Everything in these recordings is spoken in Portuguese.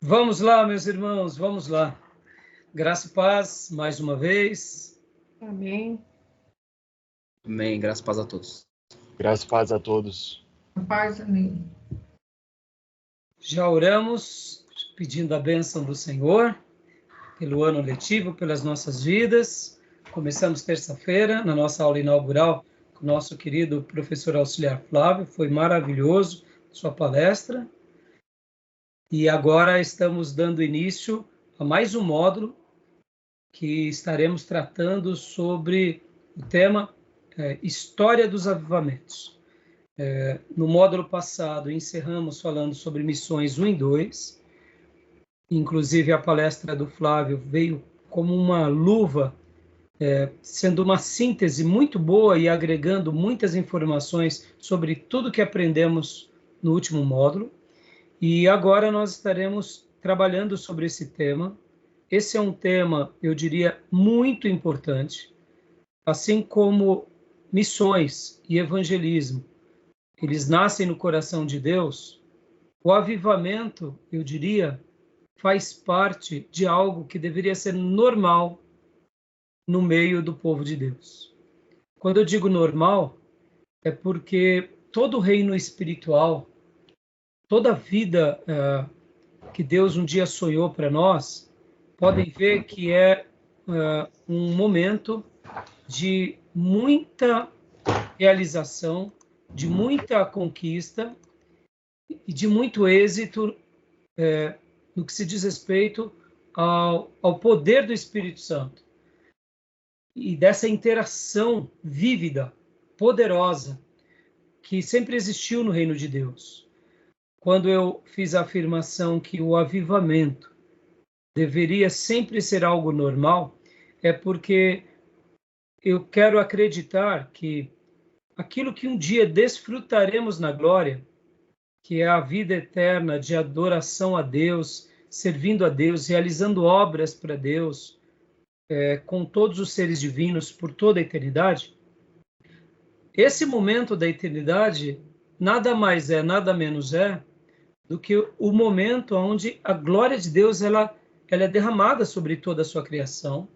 Vamos lá, meus irmãos, vamos lá. Graça e paz, mais uma vez. Amém. Amém. Graça e paz a todos. Graça e paz a todos. Paz, amém. Já oramos, pedindo a bênção do Senhor, pelo ano letivo, pelas nossas vidas. Começamos terça-feira, na nossa aula inaugural, com o nosso querido professor auxiliar Flávio. Foi maravilhoso sua palestra. E agora estamos dando início a mais um módulo que estaremos tratando sobre o tema História dos Avivamentos. No módulo passado, encerramos falando sobre missões 1 e 2. Inclusive, a palestra do Flávio veio como uma luva, sendo uma síntese muito boa e agregando muitas informações sobre tudo que aprendemos no último módulo. E agora nós estaremos trabalhando sobre esse tema. Esse é um tema, eu diria, muito importante, assim como missões e evangelismo. Eles nascem no coração de Deus. O avivamento, eu diria, faz parte de algo que deveria ser normal no meio do povo de Deus. Quando eu digo normal, é porque todo reino espiritual, toda a vida que Deus um dia sonhou para nós, podem ver que é um momento de muita realização, de muita conquista e de muito êxito no que se diz respeito ao poder do Espírito Santo e dessa interação vívida, poderosa, que sempre existiu no reino de Deus. Quando eu fiz a afirmação que o avivamento deveria sempre ser algo normal, é porque eu quero acreditar que aquilo que um dia desfrutaremos na glória, que é a vida eterna de adoração a Deus, servindo a Deus, realizando obras para Deus, com todos os seres divinos por toda a eternidade, esse momento da eternidade nada mais é, nada menos é, do que o momento onde a glória de Deus ela é derramada sobre toda a sua criação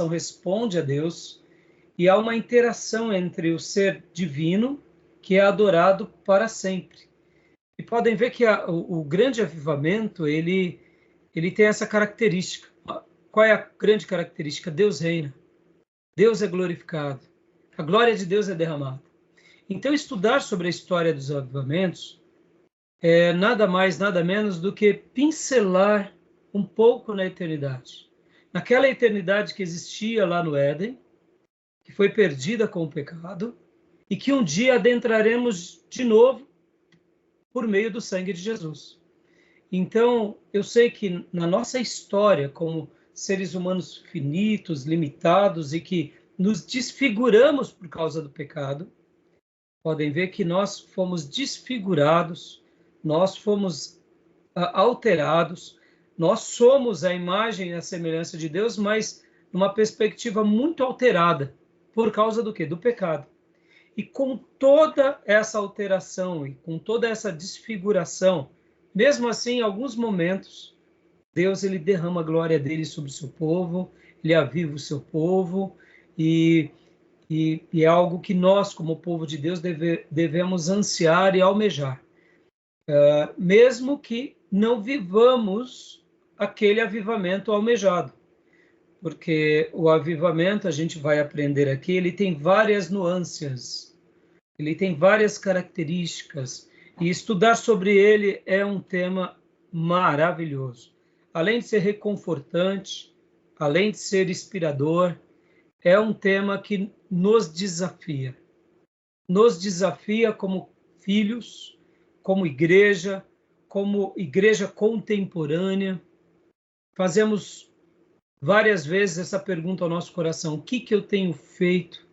responde a Deus, e há uma interação entre o ser divino, que é adorado para sempre. E podem ver que o grande avivamento, ele tem essa característica. Qual é a grande característica? Deus reina, Deus é glorificado, a glória de Deus é derramada. Então, estudar sobre a história dos avivamentos é nada mais, nada menos do que pincelar um pouco na eternidade. Naquela eternidade que existia lá no Éden, que foi perdida com o pecado, e que um dia adentraremos de novo por meio do sangue de Jesus. Então, eu sei que na nossa história, como seres humanos finitos, limitados, e que nos desfiguramos por causa do pecado, podem ver que nós fomos desfigurados, nós fomos alterados, nós somos a imagem e a semelhança de Deus, mas numa perspectiva muito alterada. Por causa do quê? Do pecado. E com toda essa alteração e com toda essa desfiguração, mesmo assim, em alguns momentos, Deus ele derrama a glória dele sobre o seu povo, ele aviva o seu povo, e é algo que nós, como povo de Deus, devemos ansiar e almejar. Mesmo que não vivamos aquele avivamento almejado. Porque o avivamento, a gente vai aprender aqui, ele tem várias nuances, ele tem várias características, e estudar sobre ele é um tema maravilhoso. Além de ser reconfortante, além de ser inspirador, é um tema que nos desafia como filhos, como igreja contemporânea. Fazemos várias vezes essa pergunta ao nosso coração: o que eu tenho feito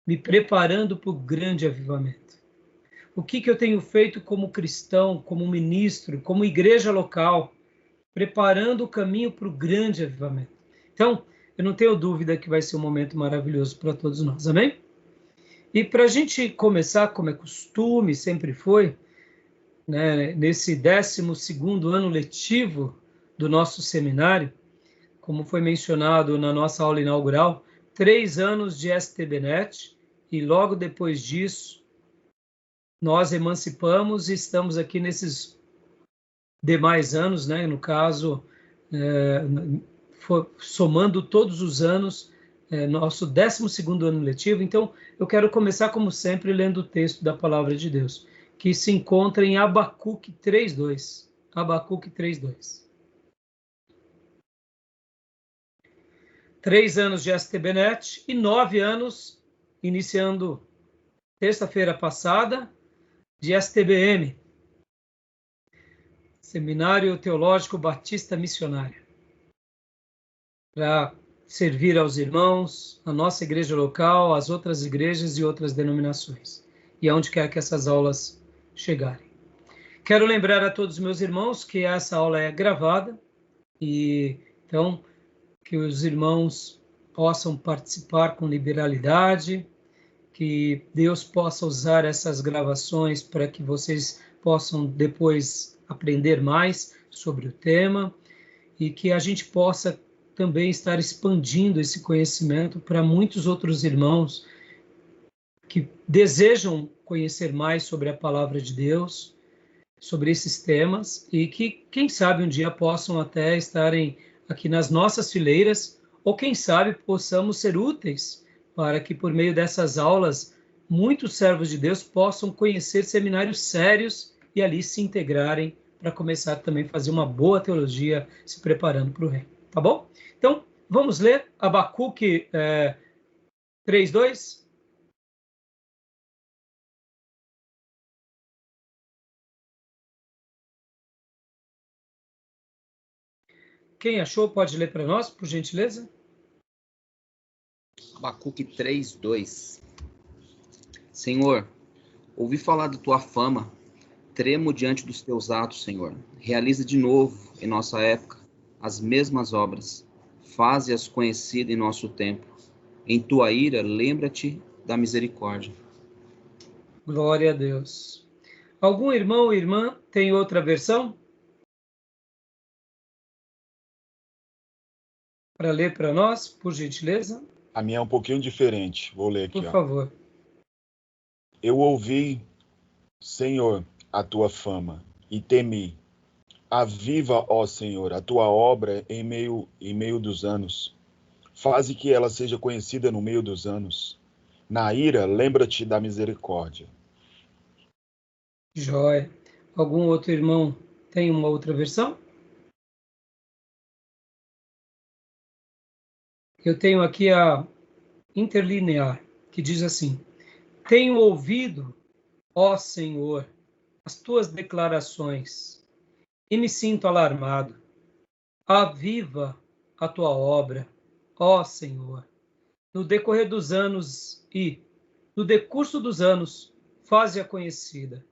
me preparando para o grande avivamento? O que eu tenho feito como cristão, como ministro, como igreja local, preparando o caminho para o grande avivamento? Então, eu não tenho dúvida que vai ser um momento maravilhoso para todos nós, amém? E para a gente começar, como é costume, sempre foi, né, nesse 12º ano letivo do nosso seminário, como foi mencionado na nossa aula inaugural, 3 anos de STBnet, e logo depois disso, nós emancipamos e estamos aqui nesses demais anos, né, no caso, somando todos os anos, nosso 12º ano letivo. Então, eu quero começar, como sempre, lendo o texto da Palavra de Deus, que se encontra em Abacuque 3:2. Abacuque 3:2. 3 anos de STBnet e 9 anos, iniciando terça-feira passada, de STBM, Seminário Teológico Batista Missionário, para servir aos irmãos, a nossa igreja local, as outras igrejas e outras denominações, e aonde quer que essas aulas chegarem. Quero lembrar a todos os meus irmãos que essa aula é gravada, e então que os irmãos possam participar com liberalidade, que Deus possa usar essas gravações para que vocês possam depois aprender mais sobre o tema e que a gente possa também estar expandindo esse conhecimento para muitos outros irmãos que desejam conhecer mais sobre a palavra de Deus, sobre esses temas, e que, quem sabe, um dia possam até estarem aqui nas nossas fileiras, ou quem sabe possamos ser úteis para que, por meio dessas aulas, muitos servos de Deus possam conhecer seminários sérios e ali se integrarem para começar também a fazer uma boa teologia, se preparando para o reino. Tá bom? Então, vamos ler Abacuque 3:2. Quem achou pode ler para nós, por gentileza? Abacuque 3:2. Senhor, ouvi falar da tua fama, tremo diante dos teus atos, Senhor. Realiza de novo, em nossa época, as mesmas obras. Faze-as conhecidas em nosso tempo. Em tua ira, lembra-te da misericórdia. Glória a Deus. Algum irmão ou irmã tem outra versão para ler para nós, por gentileza? A minha é um pouquinho diferente. Vou ler aqui. Por favor. Eu ouvi, Senhor, a tua fama e temi. Aviva, ó Senhor, a tua obra em meio dos anos. Faze que ela seja conhecida no meio dos anos. Na ira, lembra-te da misericórdia. Jóia. Algum outro irmão tem uma outra versão? Eu tenho aqui a interlinear, que diz assim: tenho ouvido, ó Senhor, as tuas declarações e me sinto alarmado. Aviva a tua obra, ó Senhor. No decorrer dos anos e, no decurso dos anos, faze-a conhecida.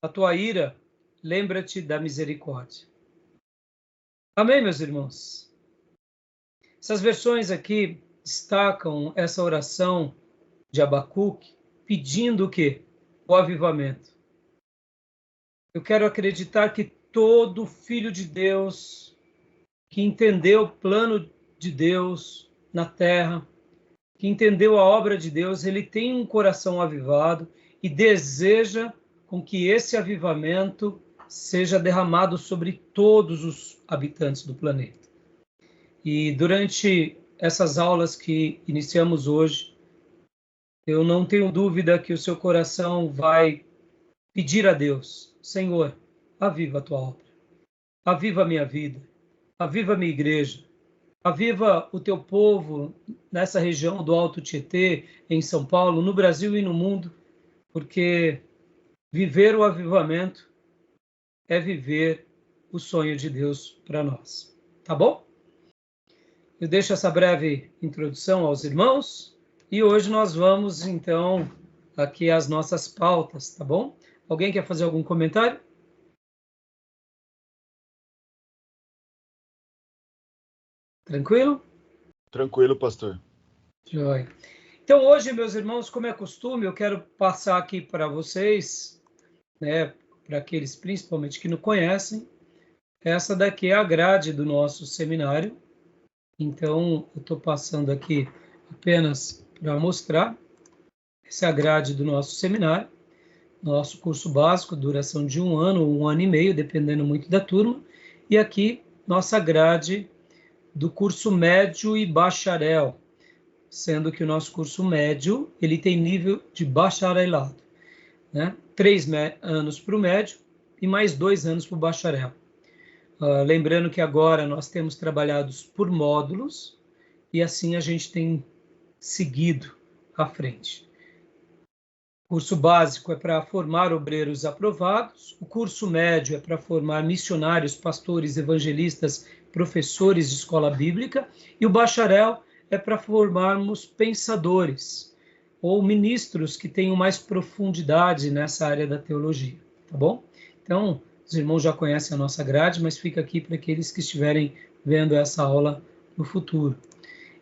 A tua ira, lembra-te da misericórdia. Amém, meus irmãos? Essas versões aqui destacam essa oração de Abacuque, pedindo o quê? O avivamento. Eu quero acreditar que todo filho de Deus que entendeu o plano de Deus na terra, que entendeu a obra de Deus, ele tem um coração avivado e deseja com que esse avivamento seja derramado sobre todos os habitantes do planeta. E durante essas aulas que iniciamos hoje, eu não tenho dúvida que o seu coração vai pedir a Deus: Senhor, aviva a tua obra, aviva a minha vida, aviva a minha igreja, aviva o teu povo nessa região do Alto Tietê, em São Paulo, no Brasil e no mundo, porque viver o avivamento é viver o sonho de Deus para nós. Tá bom? Eu deixo essa breve introdução aos irmãos e hoje nós vamos, então, aqui às nossas pautas, tá bom? Alguém quer fazer algum comentário? Tranquilo? Tranquilo, pastor. Joia. Então, hoje, meus irmãos, como é costume, eu quero passar aqui para vocês, né, para aqueles principalmente que não conhecem, essa daqui é a grade do nosso seminário. Então, eu estou passando aqui apenas para mostrar. Essa é a grade do nosso seminário, nosso curso básico, duração de 1 ano ou 1 ano e meio, dependendo muito da turma. E aqui, nossa grade do curso médio e bacharel, sendo que o nosso curso médio ele tem nível de bacharelado, né? 3 anos para o médio e mais 2 anos para o bacharel. Lembrando que agora nós temos trabalhados por módulos e assim a gente tem seguido à frente. O curso básico é para formar obreiros aprovados, o curso médio é para formar missionários, pastores, evangelistas, professores de escola bíblica, e o bacharel é para formarmos pensadores ou ministros que tenham mais profundidade nessa área da teologia, tá bom? Então, os irmãos já conhecem a nossa grade, mas fica aqui para aqueles que estiverem vendo essa aula no futuro.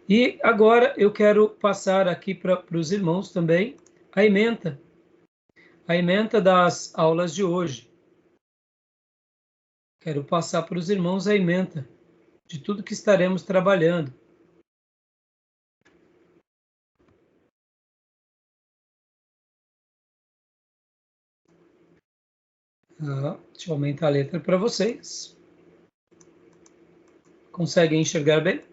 E agora eu quero passar aqui para os irmãos também a ementa das aulas de hoje. Quero passar para os irmãos a ementa de tudo que estaremos trabalhando. Deixa eu aumentar a letra para vocês. Conseguem enxergar bem?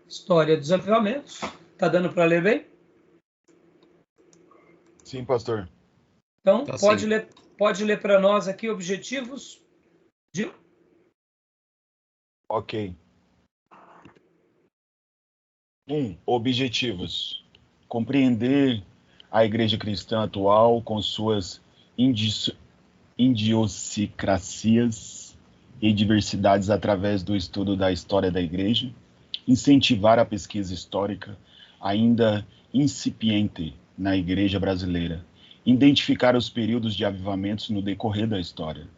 História dos avivamentos. Está dando para ler bem? Sim, pastor. Então, Tá, pode ler para nós aqui objetivos de... Ok. 1. Objetivos. Compreender a igreja cristã atual com suas idiosincrasias e diversidades através do estudo da história da igreja. Incentivar a pesquisa histórica ainda incipiente na igreja brasileira. Identificar os períodos de avivamentos no decorrer da história.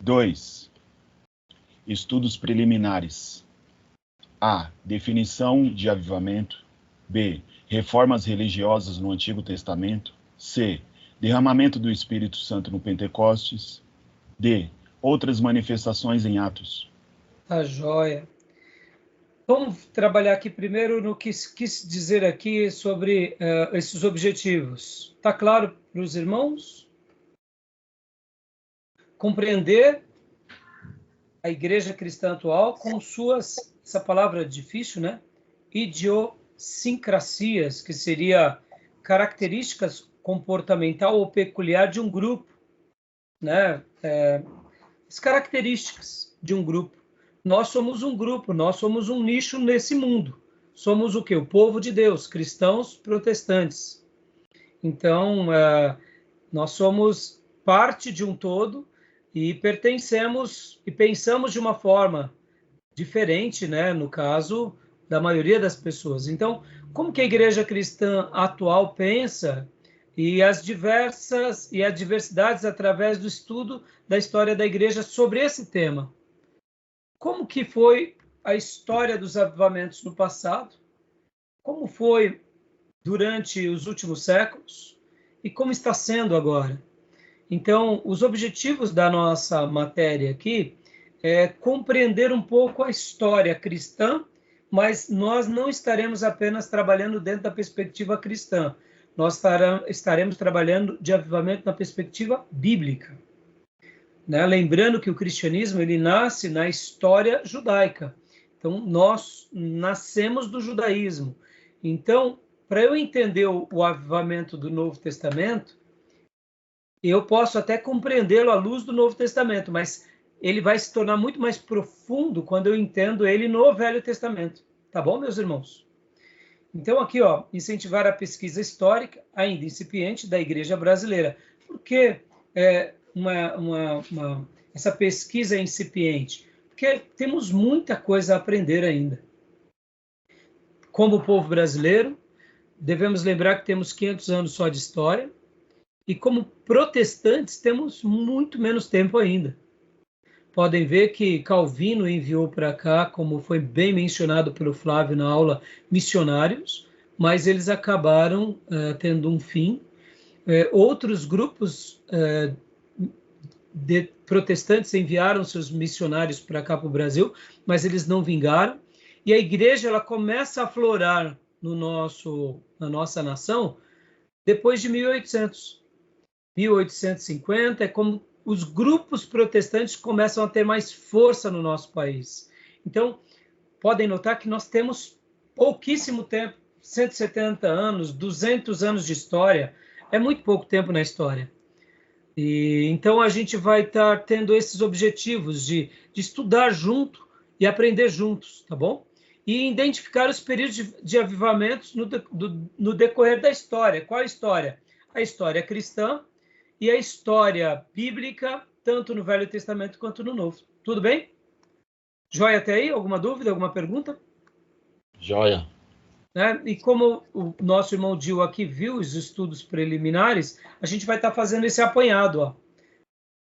2. Estudos preliminares. A. Definição de avivamento. B. Reformas religiosas no Antigo Testamento. C. Derramamento do Espírito Santo no Pentecostes. D. Outras manifestações em Atos. Tá joia. Vamos trabalhar aqui primeiro no que quis dizer aqui sobre esses objetivos. Está claro para os irmãos? Compreender a igreja cristã atual com suas, essa palavra difícil, né? Idiosincrasias, que seria características comportamental ou peculiar de um grupo, né? As características de um grupo. Nós somos um grupo, nós somos um nicho nesse mundo. Somos o quê? O povo de Deus, cristãos protestantes. Então, nós somos parte de um todo e pertencemos e pensamos de uma forma diferente, né? No caso da maioria das pessoas. Então, como que a igreja cristã atual pensa e as diversidades através do estudo da história da igreja sobre esse tema? Como que foi a história dos avivamentos no passado? Como foi durante os últimos séculos? E como está sendo agora? Então, os objetivos da nossa matéria aqui é compreender um pouco a história cristã, mas nós não estaremos apenas trabalhando dentro da perspectiva cristã. Nós estaremos trabalhando de avivamento na perspectiva bíblica. Né? Lembrando que o cristianismo ele nasce na história judaica. Então, nós nascemos do judaísmo. Então, para eu entender o avivamento do Novo Testamento, eu posso até compreendê-lo à luz do Novo Testamento, mas ele vai se tornar muito mais profundo quando eu entendo ele no Velho Testamento. Tá bom, meus irmãos? Então, aqui, ó, incentivar a pesquisa histórica, ainda incipiente, da Igreja Brasileira. Por que essa pesquisa é incipiente? Porque temos muita coisa a aprender ainda. Como povo brasileiro, devemos lembrar que temos 500 anos só de história, e como protestantes temos muito menos tempo ainda. Podem ver que Calvino enviou para cá, como foi bem mencionado pelo Flávio na aula, missionários, mas eles acabaram tendo um fim. Outros grupos de protestantes enviaram seus missionários para cá, para o Brasil, mas eles não vingaram. E a igreja ela começa a aflorar na nossa nação depois de 1800. 1850 é como os grupos protestantes começam a ter mais força no nosso país. Então, podem notar que nós temos pouquíssimo tempo, 170 anos, 200 anos de história, é muito pouco tempo na história. E então a gente vai estar tendo esses objetivos de estudar junto e aprender juntos, tá bom? E identificar os períodos de avivamentos no decorrer da história. Qual a história? A história cristã e a história bíblica, tanto no Velho Testamento quanto no Novo. Tudo bem? Joia até aí? Alguma dúvida, alguma pergunta? Joia. E como o nosso irmão Gil aqui viu os estudos preliminares, a gente vai estar fazendo esse apanhado, ó.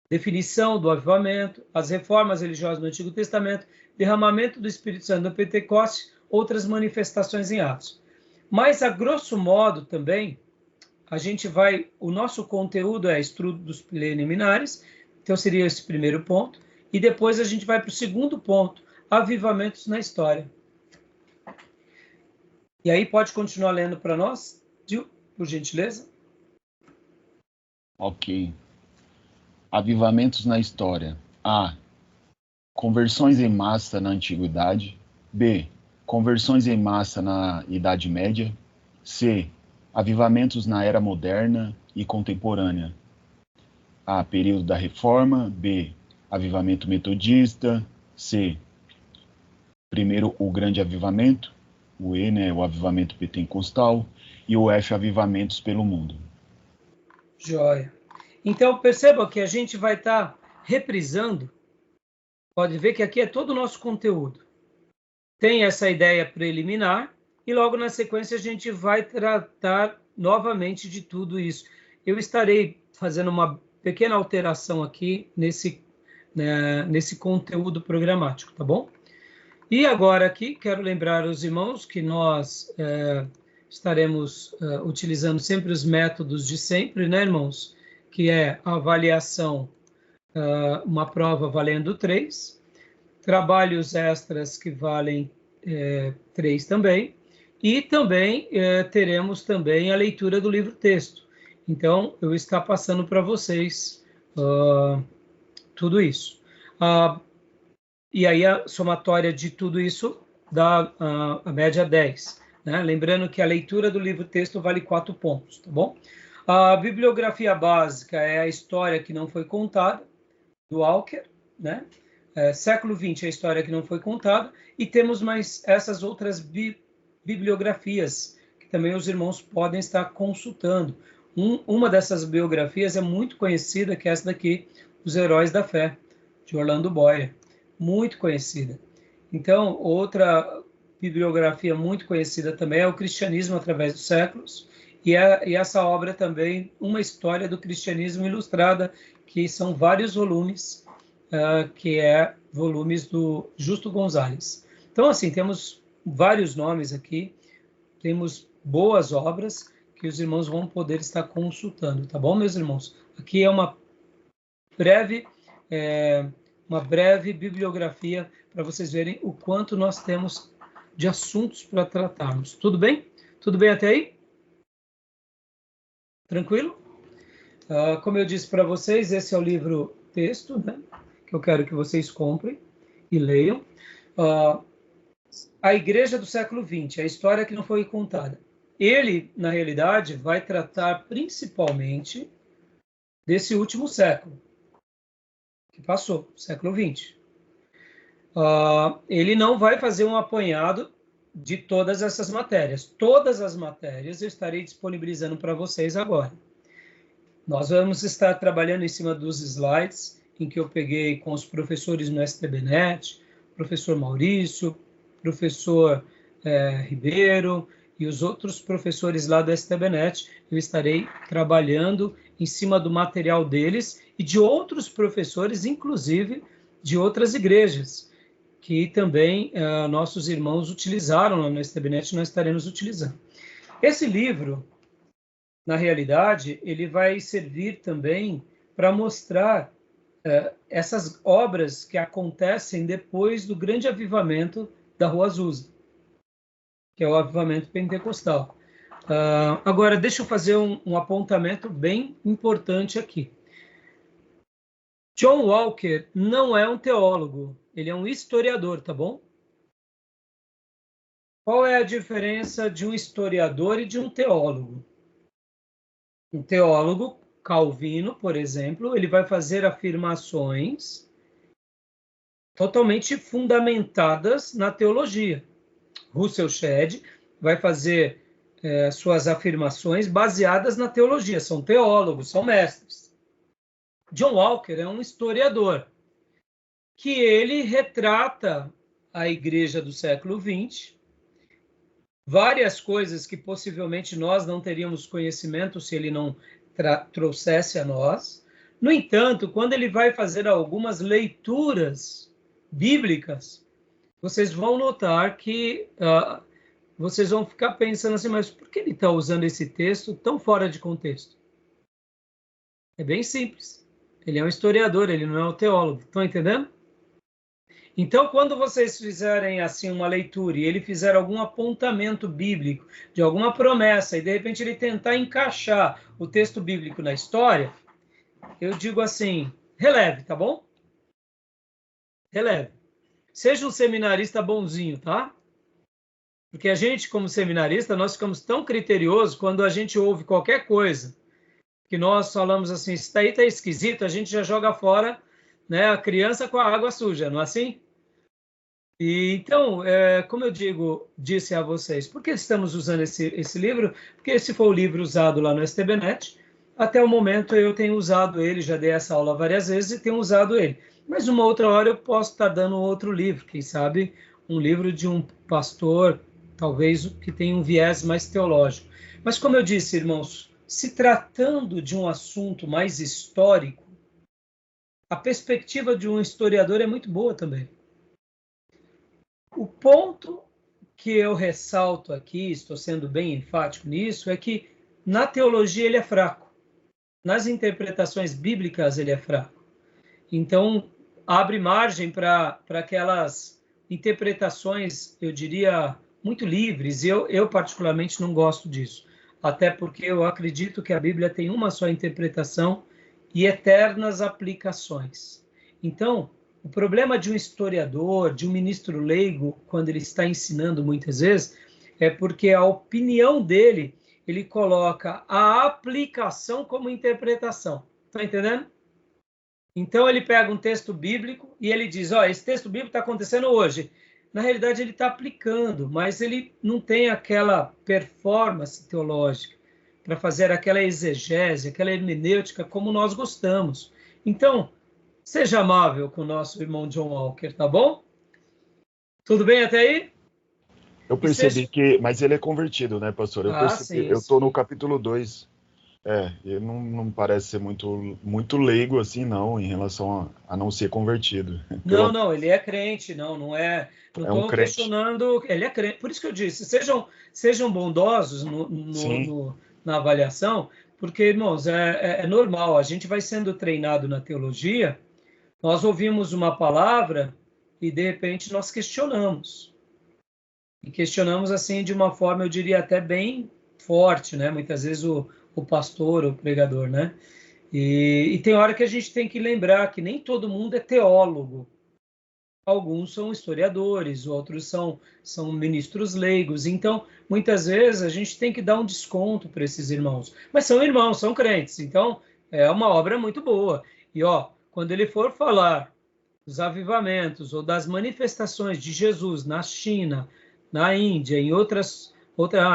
Definição do avivamento, as reformas religiosas no Antigo Testamento, derramamento do Espírito Santo no Pentecoste, outras manifestações em Atos. Mas, a grosso modo, também, o nosso conteúdo é estudos preliminares, então seria esse primeiro ponto, e depois a gente vai para o segundo ponto, avivamentos na história. E aí, pode continuar lendo para nós, Gil, por gentileza? Ok. Avivamentos na história. A. Conversões em massa na Antiguidade. B. Conversões em massa na Idade Média. C. Avivamentos na Era Moderna e Contemporânea. A. Período da Reforma. B. Avivamento Metodista. C. Primeiro, o Grande Avivamento. O E, né, o avivamento pentecostal, e o F, avivamentos pelo mundo. Joia. Então, perceba que a gente vai estar reprisando, pode ver que aqui é todo o nosso conteúdo. Tem essa ideia preliminar, e logo na sequência a gente vai tratar novamente de tudo isso. Eu estarei fazendo uma pequena alteração aqui nesse conteúdo programático, tá bom? E agora aqui, quero lembrar aos irmãos que nós estaremos utilizando sempre os métodos de sempre, né, irmãos? Que é a avaliação, uma prova valendo 3, trabalhos extras que valem 3 também, e também teremos também a leitura do livro-texto. Então, eu estou passando para vocês tudo isso. E aí a somatória de tudo isso dá a média 10. Né? Lembrando que a leitura do livro-texto vale 4 pontos, tá bom? A bibliografia básica é a história que não foi contada, do Walker, né? Século XX é a história que não foi contada, e temos mais essas outras bibliografias que também os irmãos podem estar consultando. Uma dessas biografias é muito conhecida, que é essa daqui, Os Heróis da Fé, de Orlando Boyer. Muito conhecida. Então, outra bibliografia muito conhecida também é o Cristianismo através dos séculos, e essa obra também, uma história do cristianismo ilustrada, que são vários volumes, que é volumes do Justo Gonzalez. Então, assim, temos vários nomes aqui, temos boas obras que os irmãos vão poder estar consultando, tá bom, meus irmãos? Aqui é uma breve bibliografia para vocês verem o quanto nós temos de assuntos para tratarmos. Tudo bem? Tudo bem até aí? Tranquilo? Como eu disse para vocês, esse é o livro-texto, né, que eu quero que vocês comprem e leiam. A Igreja do século XX, a história que não foi contada. Ele, na realidade, vai tratar principalmente desse último século, que passou, século XX. Ele não vai fazer um apanhado de todas essas matérias. Todas as matérias eu estarei disponibilizando para vocês agora. Nós vamos estar trabalhando em cima dos slides em que eu peguei com os professores no STBnet, professor Maurício, professor Ribeiro e os outros professores lá do STBnet. Eu estarei trabalhando em cima do material deles e de outros professores, inclusive de outras igrejas, que também nossos irmãos utilizaram lá no STBnet, nós estaremos utilizando. Esse livro, na realidade, ele vai servir também para mostrar essas obras que acontecem depois do grande avivamento da Rua Azusa, que é o avivamento pentecostal. Agora, deixa eu fazer um apontamento bem importante aqui. John Walker não é um teólogo, ele é um historiador, tá bom? Qual é a diferença de um historiador e de um teólogo? Um teólogo, Calvino, por exemplo, ele vai fazer afirmações totalmente fundamentadas na teologia. Russell Shedd vai fazer suas afirmações baseadas na teologia. São teólogos, são mestres. John Walker é um historiador que ele retrata a igreja do século XX, várias coisas que possivelmente nós não teríamos conhecimento se ele não trouxesse a nós. No entanto, quando ele vai fazer algumas leituras bíblicas, vocês vão notar que vocês vão ficar pensando assim, mas por que ele está usando esse texto tão fora de contexto? É bem simples. Ele é um historiador, ele não é um teólogo. Estão entendendo? Então, quando vocês fizerem assim uma leitura e ele fizer algum apontamento bíblico de alguma promessa e de repente ele tentar encaixar o texto bíblico na história, eu digo assim, releve, tá bom? Releve. Seja um seminarista bonzinho, tá? Porque a gente, como seminarista, nós ficamos tão criteriosos quando a gente ouve qualquer coisa que nós falamos assim, isso daí tá esquisito, a gente já joga fora, né, a criança com a água suja, não é assim? E, então, como eu disse a vocês, por que estamos usando esse livro? Porque esse foi o livro usado lá no STBnet. Até o momento eu tenho usado ele, já dei essa aula várias vezes e tenho usado ele. Mas uma outra hora eu posso estar dando outro livro, quem sabe um livro de um pastor, talvez que tenha um viés mais teológico. Mas como eu disse, irmãos, se tratando de um assunto mais histórico, a perspectiva de um historiador é muito boa também. O ponto que eu ressalto aqui, estou sendo bem enfático nisso, é que na teologia ele é fraco. Nas interpretações bíblicas ele é fraco. Então, abre margem para aquelas interpretações, eu diria, muito livres. E eu particularmente não gosto disso. Até porque eu acredito que a Bíblia tem uma só interpretação e eternas aplicações. Então, o problema de um historiador, de um ministro leigo, quando ele está ensinando muitas vezes, é porque a opinião dele, ele coloca a aplicação como interpretação. Está entendendo? Então, ele pega um texto bíblico e ele diz, esse texto bíblico está acontecendo hoje. Na realidade, ele está aplicando, mas ele não tem aquela performance teológica para fazer aquela exegese, aquela hermenêutica como nós gostamos. Então, seja amável com o nosso irmão John Walker, tá bom? Tudo bem até aí? Eu percebi que... Mas ele é convertido, né, pastor? Eu percebi, eu estou no capítulo 2. Ele não parece ser muito leigo assim, não, em relação a não ser convertido. Não, ele é crente, não é... Não estou questionando, ele é crente. Por isso que eu disse, sejam bondosos na avaliação, porque, irmãos, é normal, a gente vai sendo treinado na teologia, nós ouvimos uma palavra e, de repente, nós questionamos. E questionamos, assim, de uma forma, eu diria, até bem forte, né? Muitas vezes o pastor, o pregador, né? E tem hora que a gente tem que lembrar que nem todo mundo é teólogo. Alguns são historiadores, outros são ministros leigos. Então, muitas vezes, a gente tem que dar um desconto para esses irmãos. Mas são irmãos, são crentes. Então, é uma obra muito boa. E, quando ele for falar dos avivamentos ou das manifestações de Jesus na China, na Índia, em outras...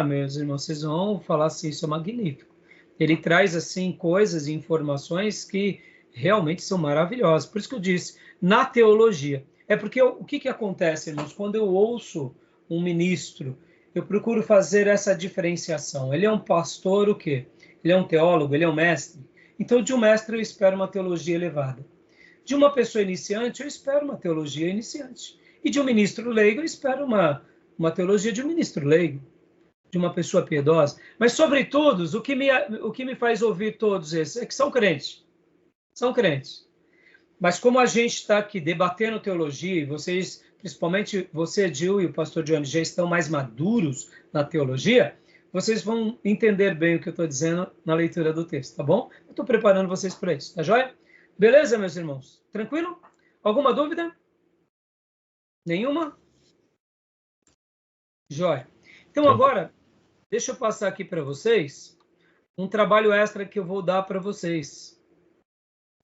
meus irmãos, vocês vão falar assim, isso é magnífico. Ele traz, assim, coisas e informações que realmente são maravilhosas. Por isso que eu disse, na teologia. É porque o que acontece, irmãos? Quando eu ouço um ministro, eu procuro fazer essa diferenciação. Ele é um pastor, o quê? Ele é um teólogo, ele é um mestre. Então, de um mestre eu espero uma teologia elevada. De uma pessoa iniciante, eu espero uma teologia iniciante. E de um ministro leigo, eu espero uma teologia de um ministro leigo. de uma pessoa piedosa. Mas, sobretudo, o que me faz ouvir todos esses é que são crentes. São crentes. Mas como a gente está aqui debatendo teologia, e vocês, principalmente você, Gil, e o pastor Johnny, já estão mais maduros na teologia, vocês vão entender bem o que eu estou dizendo na leitura do texto, tá bom? Eu estou preparando vocês para isso, tá joia? Beleza, meus irmãos? Tranquilo? Alguma dúvida? Nenhuma? Joia. Então agora, deixa eu passar aqui para vocês um trabalho extra que eu vou dar para vocês.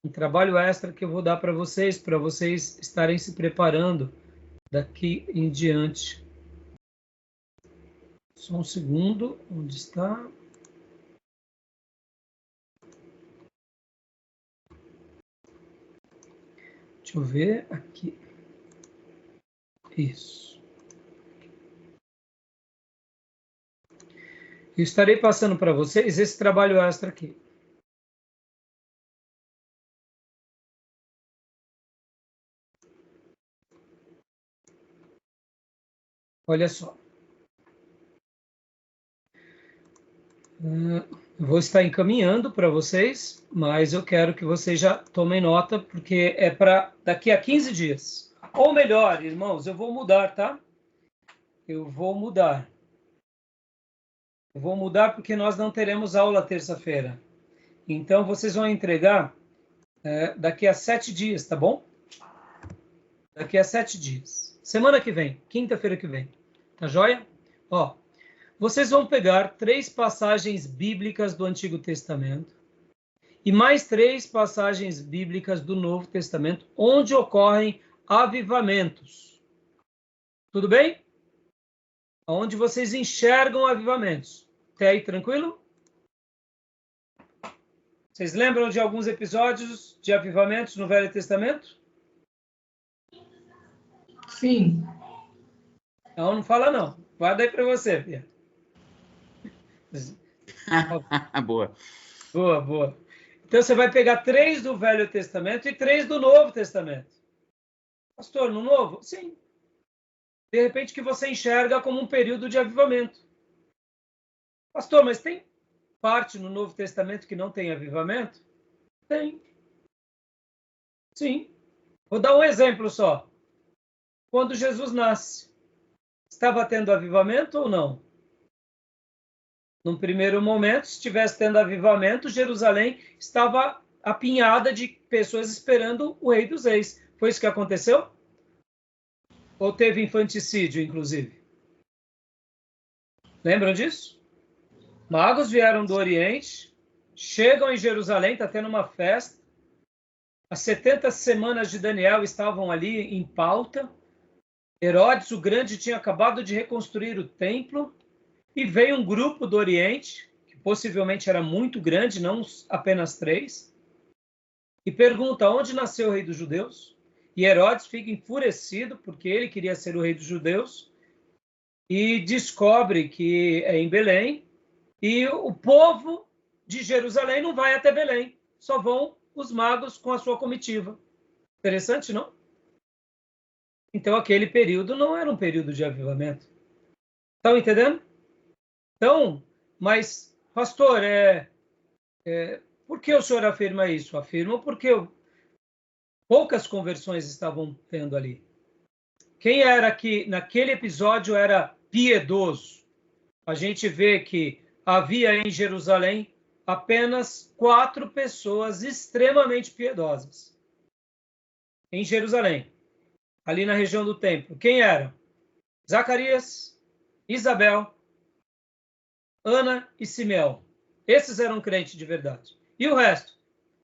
Um trabalho extra que eu vou dar para vocês estarem se preparando daqui em diante. Só um segundo, onde está? Deixa eu ver aqui. Isso. Eu estarei passando para vocês esse trabalho extra aqui. Olha só. Eu vou estar encaminhando para vocês, mas eu quero que vocês já tomem nota, porque é para daqui a 15 dias. Ou melhor, irmãos, eu vou mudar, tá? Eu vou mudar. Eu vou mudar porque nós não teremos aula terça-feira. Então, vocês vão entregar daqui a 7 dias, tá bom? Daqui a 7 dias. Semana que vem, quinta-feira que vem. Tá joia? Ó, vocês vão pegar 3 passagens bíblicas do Antigo Testamento e mais 3 passagens bíblicas do Novo Testamento, onde ocorrem avivamentos. Tudo bem? Onde vocês enxergam avivamentos. Até aí, tranquilo? Vocês lembram de alguns episódios de avivamentos no Velho Testamento? Sim. Não fala não. Guarda aí para você, Pia. Boa. Boa. Então você vai pegar 3 do Velho Testamento e 3 do Novo Testamento. Pastor, no Novo? Sim. De repente que você enxerga como um período de avivamento. Pastor, mas tem parte no Novo Testamento que não tem avivamento? Tem. Sim. Vou dar um exemplo só. Quando Jesus nasce, estava tendo avivamento ou não? Num primeiro momento, se estivesse tendo avivamento, Jerusalém estava apinhada de pessoas esperando o Rei dos Reis. Foi isso que aconteceu? Ou teve infanticídio, inclusive? Lembram disso? Magos vieram do Oriente, chegam em Jerusalém, está tendo uma festa. As 70 semanas de Daniel estavam ali em pauta. Herodes o Grande tinha acabado de reconstruir o templo. E veio um grupo do Oriente, que possivelmente era muito grande, não apenas 3, e pergunta onde nasceu o rei dos judeus. E Herodes fica enfurecido, porque ele queria ser o rei dos judeus, e descobre que é em Belém, e o povo de Jerusalém não vai até Belém, só vão os magos com a sua comitiva. Interessante, não? Então, aquele período não era um período de avivamento. Estão entendendo? Então, mas, pastor, por que o senhor afirma isso? Afirmo porque poucas conversões estavam tendo ali. Quem era que naquele episódio era piedoso? A gente vê que havia em Jerusalém apenas 4 pessoas extremamente piedosas. Em Jerusalém, ali na região do templo. Quem eram? Zacarias, Isabel, Ana e Simeão. Esses eram crentes de verdade. E o resto?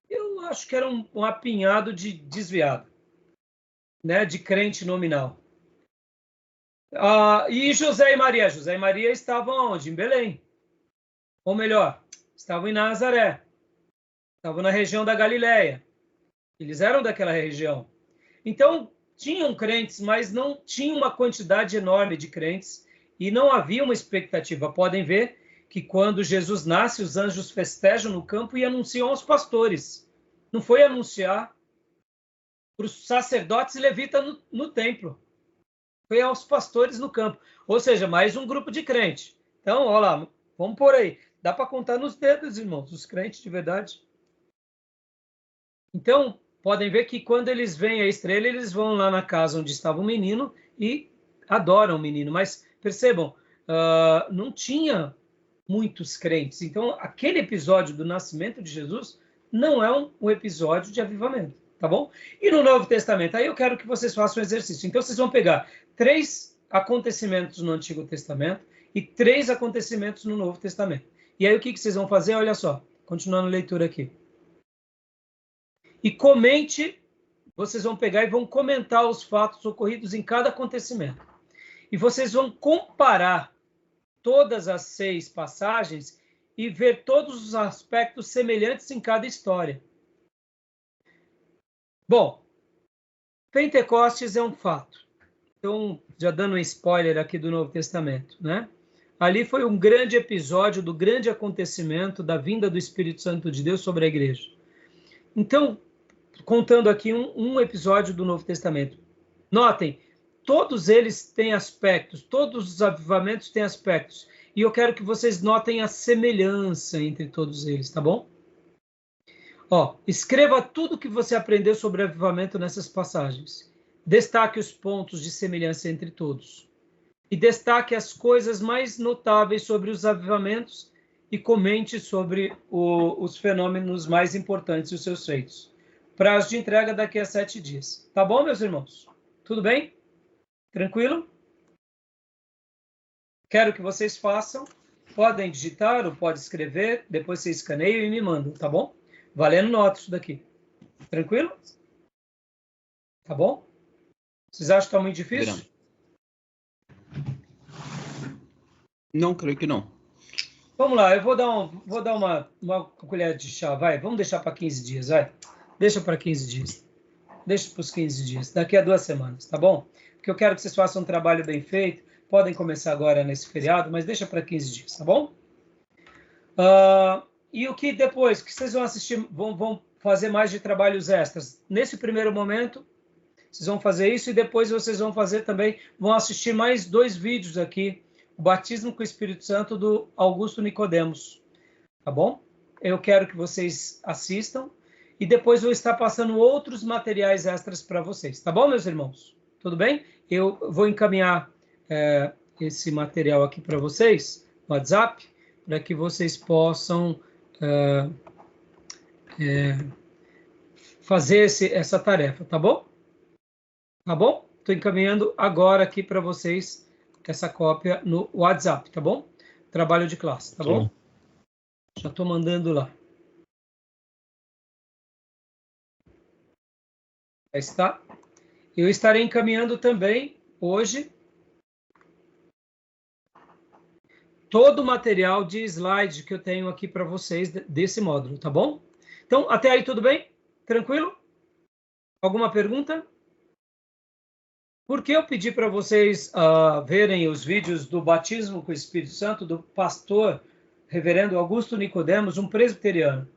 Eu acho que era um apinhado de desviado, né? De crente nominal. E José e Maria? José e Maria estavam onde? Em Belém. Ou melhor, estavam em Nazaré. Estavam na região da Galileia. Eles eram daquela região. Então, tinham crentes, mas não tinha uma quantidade enorme de crentes e não havia uma expectativa. Podem ver que quando Jesus nasce, os anjos festejam no campo e anunciam aos pastores. Não foi anunciar para os sacerdotes e levitas no templo. Foi aos pastores no campo. Ou seja, mais um grupo de crente. Então, olha lá, vamos por aí. Dá para contar nos dedos, irmãos, os crentes de verdade. Então, podem ver que quando eles veem a estrela, eles vão lá na casa onde estava o menino e adoram o menino. Mas percebam, não tinha muitos crentes. Então, aquele episódio do nascimento de Jesus não é um episódio de avivamento, tá bom? E no Novo Testamento, aí eu quero que vocês façam um exercício. Então, vocês vão pegar 3 acontecimentos no Antigo Testamento e 3 acontecimentos no Novo Testamento. E aí, o que vocês vão fazer? Olha só, continuando a leitura aqui. E comente, vocês vão pegar e vão comentar os fatos ocorridos em cada acontecimento. E vocês vão comparar todas as 6 passagens e ver todos os aspectos semelhantes em cada história. Bom, Pentecostes é um fato. Então, já dando um spoiler aqui do Novo Testamento, né? Ali foi um grande episódio do grande acontecimento da vinda do Espírito Santo de Deus sobre a igreja. Então, contando aqui um episódio do Novo Testamento. Notem, todos eles têm aspectos, todos os avivamentos têm aspectos. E eu quero que vocês notem a semelhança entre todos eles, tá bom? Escreva tudo o que você aprendeu sobre avivamento nessas passagens. Destaque os pontos de semelhança entre todos. E destaque as coisas mais notáveis sobre os avivamentos e comente sobre os fenômenos mais importantes e os seus feitos. Prazo de entrega daqui a 7 dias. Tá bom, meus irmãos? Tudo bem? Tranquilo? Quero que vocês façam. Podem digitar ou pode escrever. Depois vocês escaneiam e me mandam, tá bom? Valendo nota isso daqui. Tranquilo? Tá bom? Vocês acham que está muito difícil? Não, creio que não. Vamos lá, eu vou dar uma colher de chá, vai. Vamos deixar para 15 dias, vai. Deixa para 15 dias. Deixa para os 15 dias. Daqui a 2 semanas, tá bom? Porque eu quero que vocês façam um trabalho bem feito. Podem começar agora nesse feriado, mas deixa para 15 dias, tá bom? E o que depois? Que vocês vão assistir, vão fazer mais de trabalhos extras. Nesse primeiro momento, vocês vão fazer isso e depois vocês vão fazer também, vão assistir mais 2 vídeos aqui. O batismo com o Espírito Santo do Augusto Nicodemos, tá bom? Eu quero que vocês assistam e depois vou estar passando outros materiais extras para vocês, tá bom, meus irmãos? Tudo bem? Eu vou encaminhar esse material aqui para vocês no WhatsApp, para que vocês possam fazer essa tarefa, tá bom? Tá bom? Estou encaminhando agora aqui para vocês essa cópia no WhatsApp, tá bom? Trabalho de classe, tá bom? Já estou mandando lá. Aí está. Eu estarei encaminhando também, hoje, todo o material de slide que eu tenho aqui para vocês desse módulo, tá bom? Então, até aí tudo bem? Tranquilo? Alguma pergunta? Por que eu pedi para vocês verem os vídeos do batismo com o Espírito Santo do pastor reverendo Augusto Nicodemos, um presbiteriano?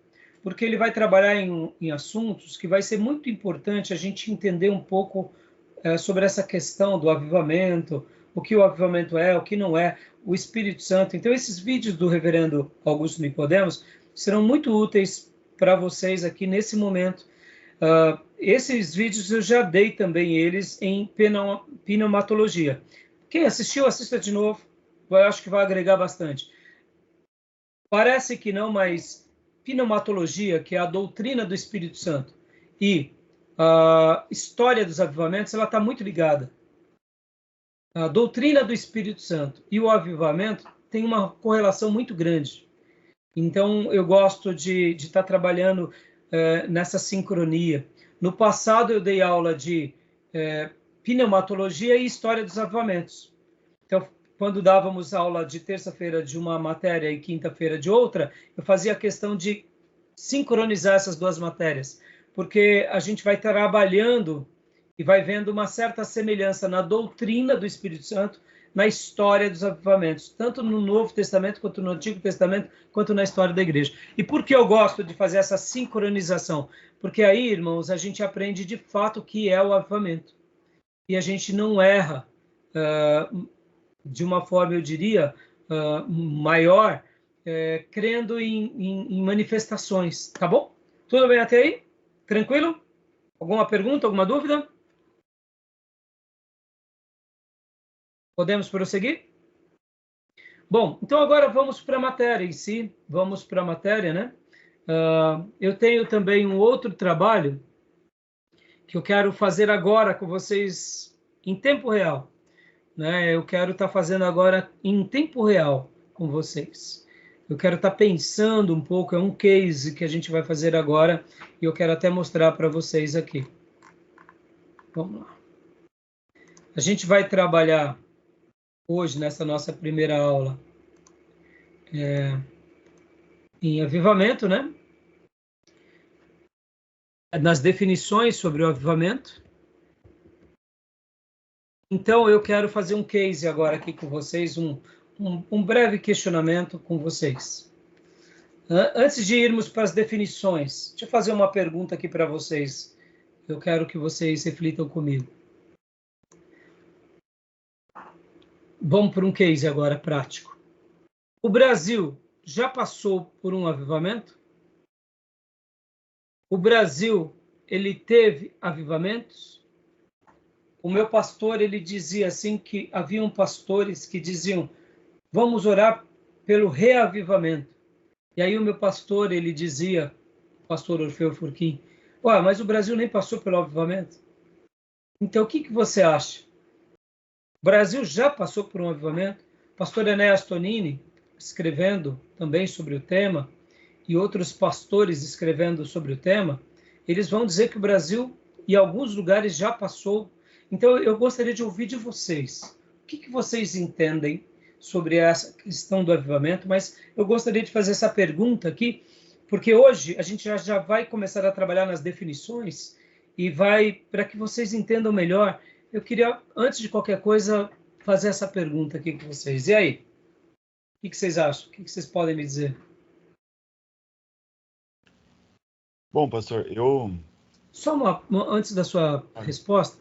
Porque ele vai trabalhar em assuntos que vai ser muito importante a gente entender um pouco sobre essa questão do avivamento, o que o avivamento é, o que não é, o Espírito Santo. Então, esses vídeos do reverendo Augusto Nicodemos serão muito úteis para vocês aqui nesse momento. Esses vídeos eu já dei também eles em pneumatologia. Quem assistiu, assista de novo. Eu acho que vai agregar bastante. Parece que não, mas pneumatologia, que é a doutrina do Espírito Santo, e a história dos avivamentos, ela está muito ligada. A doutrina do Espírito Santo e o avivamento tem uma correlação muito grande. Então, eu gosto de estar trabalhando nessa sincronia. No passado, eu dei aula de pneumatologia e história dos avivamentos. Então, quando dávamos aula de terça-feira de uma matéria e quinta-feira de outra, eu fazia a questão de sincronizar essas 2 matérias, porque a gente vai trabalhando e vai vendo uma certa semelhança na doutrina do Espírito Santo, na história dos avivamentos, tanto no Novo Testamento, quanto no Antigo Testamento, quanto na história da igreja. E por que eu gosto de fazer essa sincronização? Porque aí, irmãos, a gente aprende de fato o que é o avivamento. E a gente não erra de uma forma, eu diria, maior, crendo em manifestações, tá bom? Tudo bem até aí? Tranquilo? Alguma pergunta, alguma dúvida? Podemos prosseguir? Bom, então agora vamos para a matéria em si, vamos para a matéria, né? Eu tenho também um outro trabalho que eu quero fazer agora com vocês em tempo real, né? Eu quero estar fazendo agora em tempo real com vocês. Eu quero estar pensando um pouco, é um case que a gente vai fazer agora e eu quero até mostrar para vocês aqui. Vamos lá. A gente vai trabalhar hoje, nessa nossa primeira aula, em avivamento, né? Nas definições sobre o avivamento. Então, eu quero fazer um case agora aqui com vocês, um breve questionamento com vocês. Antes de irmos para as definições, deixa eu fazer uma pergunta aqui para vocês. Eu quero que vocês reflitam comigo. Vamos para um case agora prático. O Brasil já passou por um avivamento? O Brasil, ele teve avivamentos? O meu pastor, ele dizia assim que haviam pastores que diziam, vamos orar pelo reavivamento. E aí o meu pastor, ele dizia, o pastor Orfeu Furquim, mas o Brasil nem passou pelo avivamento. Então, o que você acha? O Brasil já passou por um avivamento? Pastor Enéas Tonini, escrevendo também sobre o tema, e outros pastores escrevendo sobre o tema, eles vão dizer que o Brasil, em alguns lugares, já passou. Então, eu gostaria de ouvir de vocês. O que vocês entendem sobre essa questão do avivamento? Mas eu gostaria de fazer essa pergunta aqui, porque hoje a gente já vai começar a trabalhar nas definições e para que vocês entendam melhor, eu queria, antes de qualquer coisa, fazer essa pergunta aqui com vocês. E aí? O que vocês acham? O que vocês podem me dizer? Bom, pastor, Só antes da sua resposta,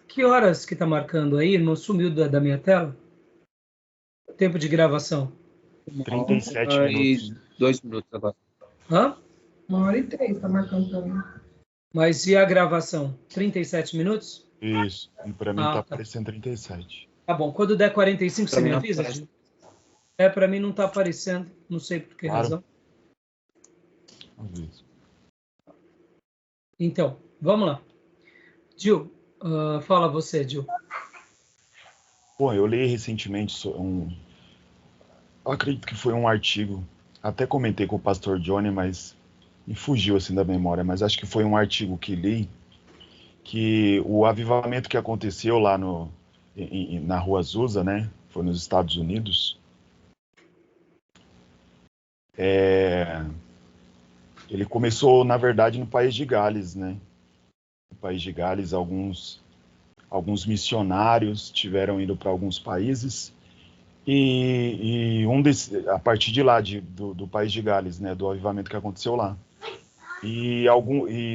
que horas que está marcando aí? Não sumiu da minha tela? Tempo de gravação. 37 minutos. 2 minutos agora. Hã? 1h03, tá marcando pra mim. Mas e a gravação? 37 minutos? Isso. E para mim tá tá aparecendo 37. Tá bom. Quando der 45, você me não avisa? aparece. Para mim não está aparecendo. Não sei por que razão. Avisa. Então, vamos lá. Gil, fala você, Gil. Bom, eu li recentemente eu acredito que foi um artigo, até comentei com o pastor Johnny, mas me fugiu assim da memória, mas acho que foi um artigo que li, que o avivamento que aconteceu lá na Rua Azusa, né, foi nos Estados Unidos, ele começou, na verdade, no País de Gales, né? No País de Gales, alguns missionários tiveram ido para alguns países e a partir de lá, do País de Gales, né? Do avivamento que aconteceu lá. E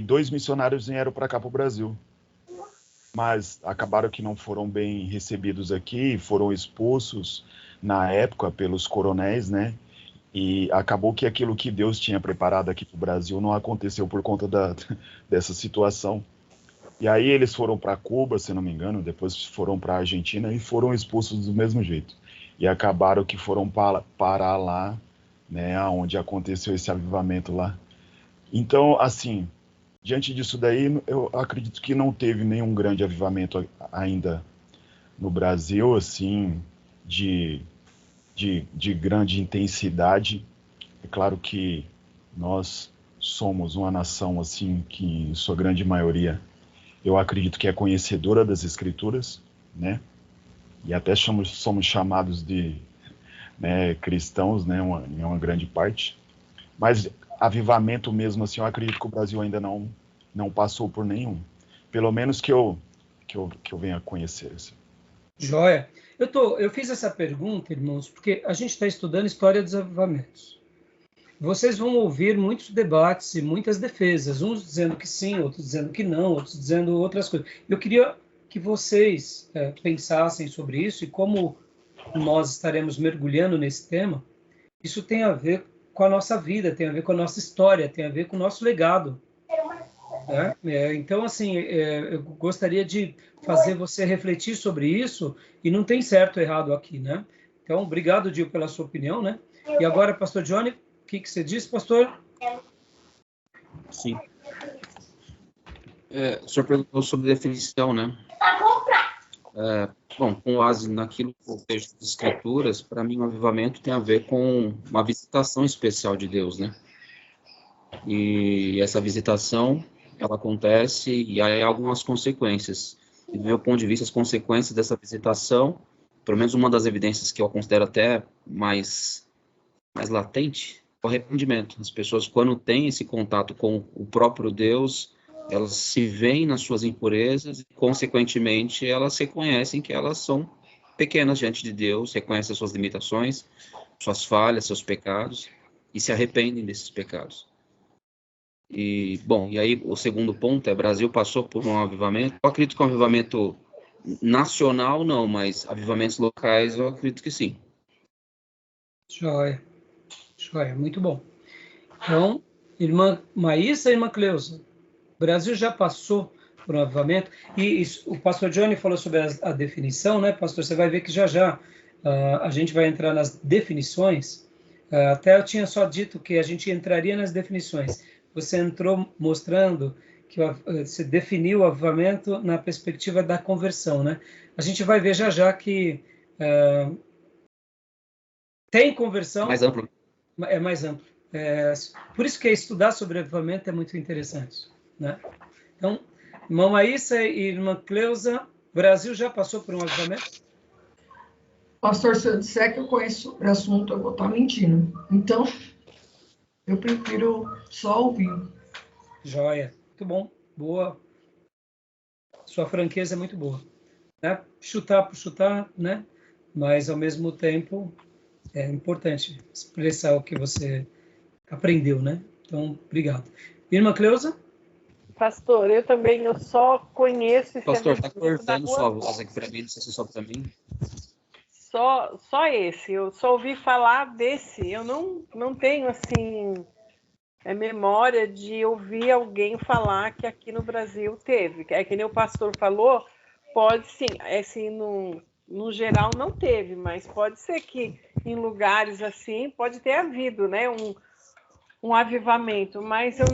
2 missionários vieram para cá, para o Brasil. Mas acabaram que não foram bem recebidos aqui, foram expulsos na época pelos coronéis, né? E acabou que aquilo que Deus tinha preparado aqui para o Brasil não aconteceu por conta dessa situação. E aí eles foram para Cuba, se não me engano, depois foram para a Argentina e foram expulsos do mesmo jeito. E acabaram que foram parar lá, né, onde aconteceu esse avivamento lá. Então, assim, diante disso daí, eu acredito que não teve nenhum grande avivamento ainda no Brasil, assim, de grande intensidade. É claro que nós somos uma nação, assim, que em sua grande maioria, eu acredito que é conhecedora das Escrituras, né? E até somos chamados de, né, cristãos, né, em uma grande parte. Mas avivamento mesmo, assim, eu acredito que o Brasil ainda não passou por nenhum. Pelo menos que eu venha a conhecer. Assim. Joia. Eu fiz essa pergunta, irmãos, porque a gente está estudando história dos avivamentos. Vocês vão ouvir muitos debates e muitas defesas, uns dizendo que sim, outros dizendo que não, outros dizendo outras coisas. Eu queria que vocês pensassem sobre isso e como nós estaremos mergulhando nesse tema, isso tem a ver com a nossa vida, tem a ver com a nossa história, tem a ver com o nosso legado. Né? Então, assim, eu gostaria de fazer você refletir sobre isso, e não tem certo ou errado aqui, né? Então, obrigado, Dio, pela sua opinião, né? E agora, pastor Johnny, o que você diz, pastor? Sim. O senhor perguntou sobre definição, né? Bom, com base naquilo que eu vejo das Escrituras, para mim o avivamento tem a ver com uma visitação especial de Deus, né? E essa visitação, ela acontece e há algumas consequências. E do meu ponto de vista, as consequências dessa visitação, pelo menos uma das evidências que eu considero até mais latente, é o arrependimento. As pessoas, quando têm esse contato com o próprio Deus, elas se veem nas suas impurezas e, consequentemente, elas reconhecem que elas são pequenas diante de Deus, reconhecem as suas limitações, suas falhas, seus pecados, e se arrependem desses pecados. E, bom, e aí o segundo ponto é: o Brasil passou por um avivamento. Eu acredito que um avivamento nacional não, mas avivamentos locais eu acredito que sim. Joia, muito bom. Então, irmã Maísa e irmã Cleusa, o Brasil já passou por um avivamento, e o pastor Johnny falou sobre a definição, né, pastor? Você vai ver que já a gente vai entrar nas definições. Até eu tinha só dito que a gente entraria nas definições. Você entrou mostrando que você definiu o avivamento na perspectiva da conversão, né? A gente vai ver já que tem conversão. Mais amplo. É mais amplo. Por isso que estudar sobre avivamento é muito interessante, né? Então, irmã Maísa e irmã Cleusa, o Brasil já passou por um avivamento? Pastor, se eu disser que eu conheço sobre o assunto, eu vou estar mentindo. Então, eu prefiro só ouvir. Joia. Muito bom. Boa. Sua franqueza é muito boa. Né? Chutar por chutar, né? Mas, ao mesmo tempo, é importante expressar o que você aprendeu, né? Então, obrigado. Irmã Cleusa? Pastor, eu só conheço esse Pastor, está avivamento cortando da sua Rua voz aqui para mim, não sei se é só para mim. Só esse, eu só ouvi falar desse. Eu não tenho, assim, memória de ouvir alguém falar que aqui no Brasil teve. É que nem o pastor falou, pode sim, assim, no geral não teve, mas pode ser que em lugares assim pode ter havido, né, um avivamento, mas eu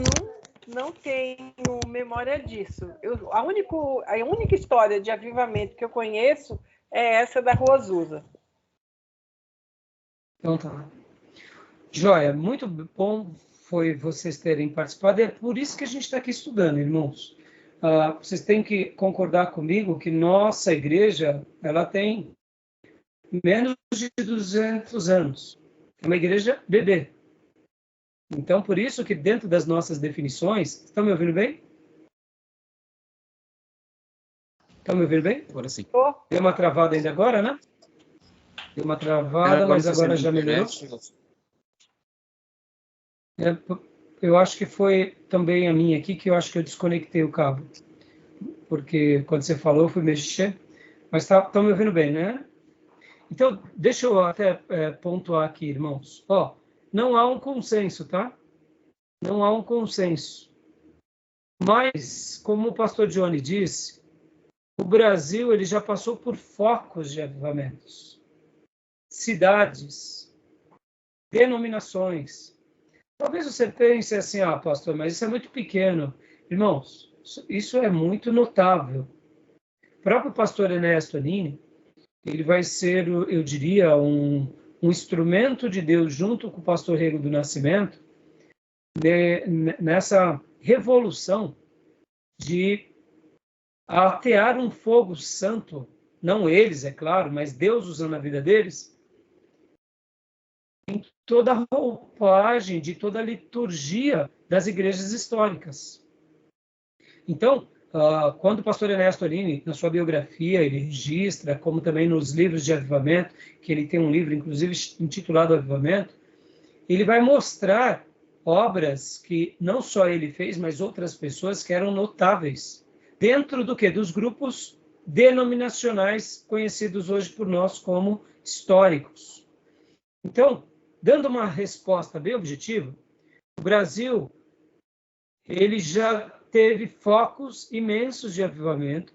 não tenho memória disso. A única história de avivamento que eu conheço é essa da Rua Azusa. Então tá. Joia, muito bom foi vocês terem participado. É por isso que a gente está aqui estudando, irmãos. Vocês têm que concordar comigo que nossa igreja, ela tem menos de 200 anos. É uma igreja bebê. Então, por isso que dentro das nossas definições... Estão me ouvindo bem? Estão me ouvindo bem? Agora sim. Deu uma travada ainda agora, né? Deu uma travada, mas agora já melhorou. Eu acho que foi também a minha aqui, que eu acho que eu desconectei o cabo. Porque quando você falou, eu fui mexer. Mas estão me ouvindo bem, né? Então, deixa eu até pontuar aqui, irmãos. Não há um consenso, tá? Não há um consenso. Mas, como o pastor Johnny disse, o Brasil ele já passou por focos de avivamentos. Cidades, denominações. Talvez você pense assim, pastor, mas isso é muito pequeno. Irmãos, isso é muito notável. O próprio pastor Ernesto Anini, ele vai ser, eu diria, um instrumento de Deus junto com o pastor Rego do Nascimento, nessa revolução de atear um fogo santo, não eles, é claro, mas Deus usando a vida deles, em toda a roupagem, de toda a liturgia das igrejas históricas. Então, quando o pastor Ernesto Anini, na sua biografia, ele registra, como também nos livros de avivamento, que ele tem um livro, inclusive, intitulado Avivamento, ele vai mostrar obras que não só ele fez, mas outras pessoas que eram notáveis. Dentro do quê? Dos grupos denominacionais, conhecidos hoje por nós como históricos. Então, dando uma resposta bem objetiva, o Brasil ele já teve focos imensos de avivamento,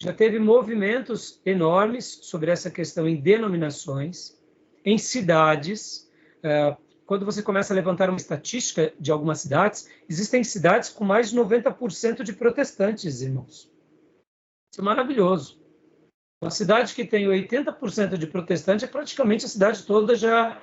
já teve movimentos enormes sobre essa questão em denominações, em cidades. Quando você começa a levantar uma estatística de algumas cidades, existem cidades com mais de 90% de protestantes, irmãos. Isso é maravilhoso. Uma cidade que tem 80% de protestante, praticamente a cidade toda já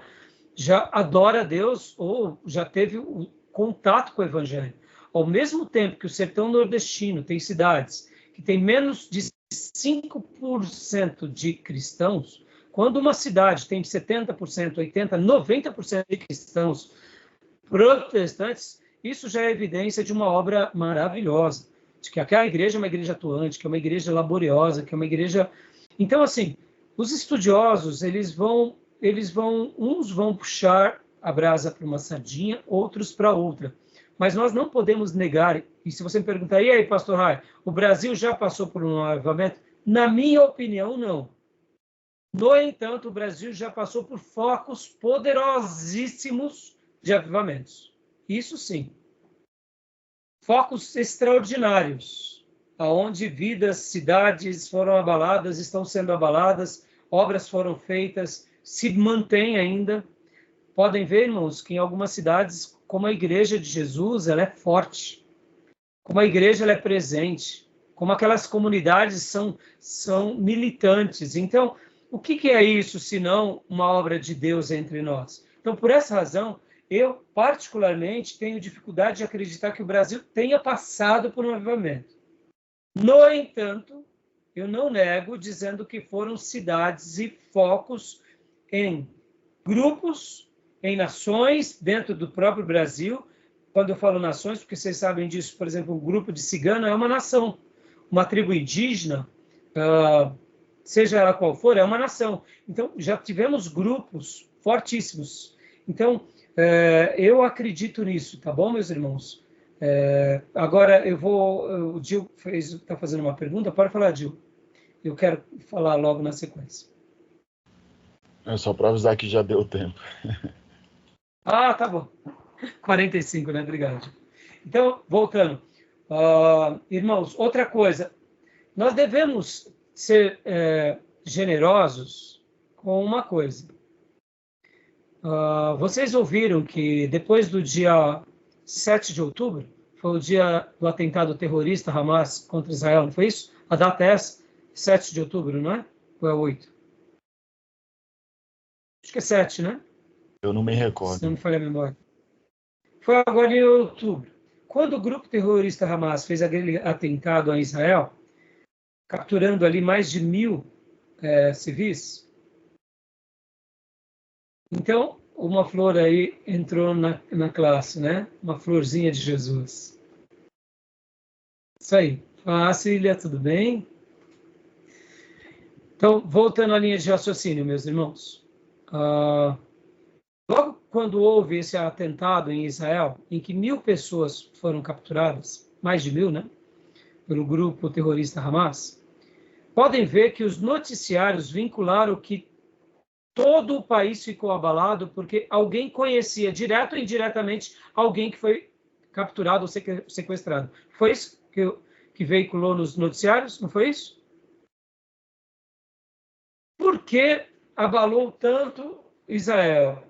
adora a Deus ou já teve o contato com o evangelho. Ao mesmo tempo que o sertão nordestino tem cidades que tem menos de 5% de cristãos, quando uma cidade tem 70%, 80%, 90% de cristãos protestantes, isso já é evidência de uma obra maravilhosa, de que aquela igreja é uma igreja atuante, que é uma igreja laboriosa, que é uma igreja... Então, assim, os estudiosos, uns vão puxar a brasa para uma sardinha, outros para outra. Mas nós não podemos negar, e se você me perguntar, e aí, pastor Rai, o Brasil já passou por um avivamento? Na minha opinião, não. No entanto, o Brasil já passou por focos poderosíssimos de avivamentos. Isso sim. Focos extraordinários, aonde vidas, cidades foram abaladas, estão sendo abaladas, obras foram feitas, se mantém ainda. Podem ver, irmãos, que em algumas cidades, como a Igreja de Jesus, ela é forte, como a igreja ela é presente, como aquelas comunidades são militantes. Então, o que é isso, senão uma obra de Deus entre nós? Então, por essa razão, eu, particularmente, tenho dificuldade de acreditar que o Brasil tenha passado por um avivamento. No entanto, eu não nego dizendo que foram cidades e focos em grupos, em nações, dentro do próprio Brasil. Quando eu falo nações, porque vocês sabem disso, por exemplo, um grupo de cigano é uma nação. Uma tribo indígena, seja ela qual for, é uma nação. Então, já tivemos grupos fortíssimos. Então, eu acredito nisso, tá bom, meus irmãos? Agora, o Gil está fazendo uma pergunta. Pode falar, Gil. Eu quero falar logo na sequência. É só para avisar que já deu tempo. Ah, tá bom. 45, né? Obrigado. Então, voltando. Irmãos, outra coisa. Nós devemos ser generosos com uma coisa. Vocês ouviram que depois do dia 7 de outubro, foi o dia do atentado terrorista Hamas contra Israel, não foi isso? A data é essa? 7 de outubro, não é? Ou é 8? Acho que é 7, né? Eu não me recordo. Se não me falha a memória. Foi agora em outubro. Quando o grupo terrorista Hamas fez aquele atentado a Israel, capturando ali mais de 1.000 civis, então uma flor aí entrou na classe, né? Uma florzinha de Jesus. Isso aí. Cília, tudo bem? Então, voltando à linha de raciocínio, meus irmãos. Logo quando houve esse atentado em Israel, em que 1.000 pessoas foram capturadas, mais de 1.000, né? Pelo grupo terrorista Hamas, podem ver que os noticiários vincularam que todo o país ficou abalado porque alguém conhecia, direto ou indiretamente, alguém que foi capturado ou sequestrado. Foi isso que veiculou nos noticiários? Não foi isso? Por que abalou tanto Israel?